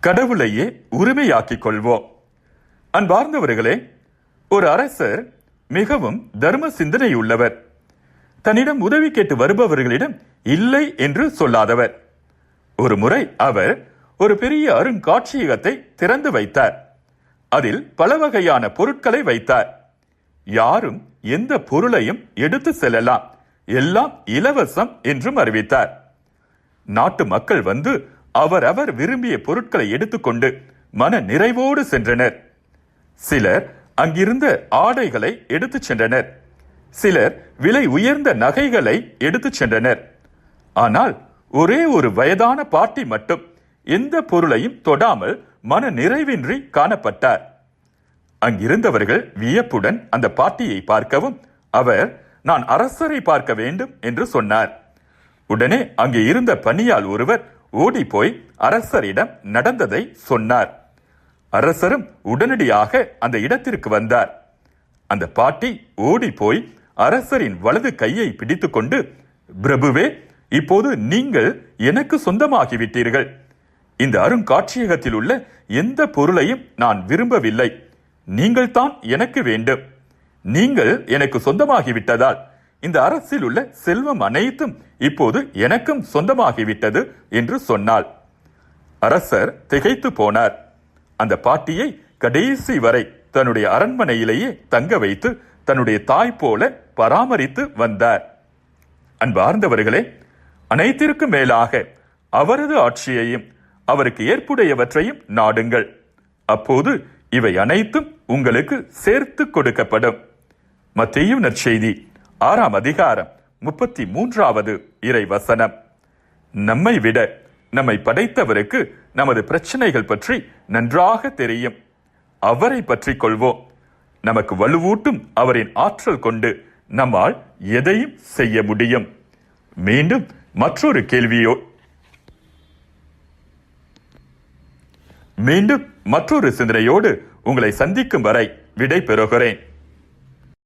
கடவுளையே உரிமையாக்கிக் கொள்வோம். அன்பார்ந்தவர்களே, ஒரு அரசர் மிகவும் தர்ம சிந்தனை உள்ளவர். தன்னிடம் உதவி கேட்டு வருபவர்களிடம் இல்லை என்று சொல்லாதவர். ஒரு முறை அவர் ஒரு பெரிய அருங்காட்சியகத்தை திறந்து வைத்தார். அதில் பல வகையான பொருட்களை வைத்தார். யாரும் எந்த பொருளையும் எடுத்து செல்லலாம், எல்லாம் இலவசம் என்றும் அறிவித்தார். நாட்டு மக்கள் வந்து அவரவர் விரும்பிய பொருட்களை எடுத்துக்கொண்டு மன நிறைவோடு சென்றனர். சிலர் அங்கிருந்த ஆடைகளை எடுத்துச் சென்றனர். சிலர் விலை உயர்ந்த நகைகளை எடுத்துச் சென்றனர். ஆனால் ஒரே ஒரு வயதான பாட்டி மட்டும் எந்த பொருளையும் தொடாமல் மன நிறைவின்றி காணப்பட்டார். அங்கிருந்தவர்கள் வியப்புடன் அந்த பாட்டியை பார்க்கவும், அவர் நான் அரசரை பார்க்க வேண்டும் என்று சொன்னார். உடனே அங்கே இருந்த பணியாள் ஒருவர் ஓடி போய் அரசரிடம் நடந்ததை சொன்னார். அரசரும் உடனடியாக அந்த இடத்திற்கு வந்தார். அந்த பாட்டி ஓடி போய் அரசரின் வலது கையை பிடித்துக்கொண்டு, பிரபுவே, இப்போது நீங்கள் எனக்கு சொந்தமாகிவிட்டீர்கள். இந்த அருங்காட்சியகத்தில் உள்ள எந்த பொருளையும் நான் விரும்பவில்லை. நீங்கள் தான் எனக்கு வேண்டும். நீங்கள் எனக்கு சொந்தமாகிவிட்டதால் இந்த அரசில் உள்ள செல்வம் அனைத்தும் இப்போது எனக்கும் சொந்தமாகிவிட்டது என்று சொன்னாள். அரசர் திகைத்து போனார். அந்த பாட்டியை கடைசி வரை தன்னுடைய அரண்மனையிலேயே தங்க வைத்து தன்னுடைய தாய் போல பராமரித்து வந்தார். அன்பார்ந்தவர்களே, அனைத்திற்கும் மேலாக அவரது ஆட்சியையும் அவருக்கு ஏற்புடையவற்றையும் நாடுங்கள். அப்போது இவை அனைத்தும் உங்களுக்கு சேர்த்து கொடுக்கப்படும். மத்தேயு நற்செய்தி 6ஆம் அதிகாரம் 33வது இறை வசனம். நம்மை விட நம்மை படைத்தவருக்கு நமது பிரச்சனைகள் பற்றி நன்றாக தெரியும். அவரை பற்றி கொள்வோம். நமக்கு வலுவூட்டும் அவரின் ஆற்றல் கொண்டு நம்மால் எதையும் செய்ய முடியும். மீண்டும் மற்றொரு கேள்வியோ மீண்டும் மற்றொரு சிந்தனையோடு உங்களை சந்திக்கும் வரை விடை பெறுகிறேன்.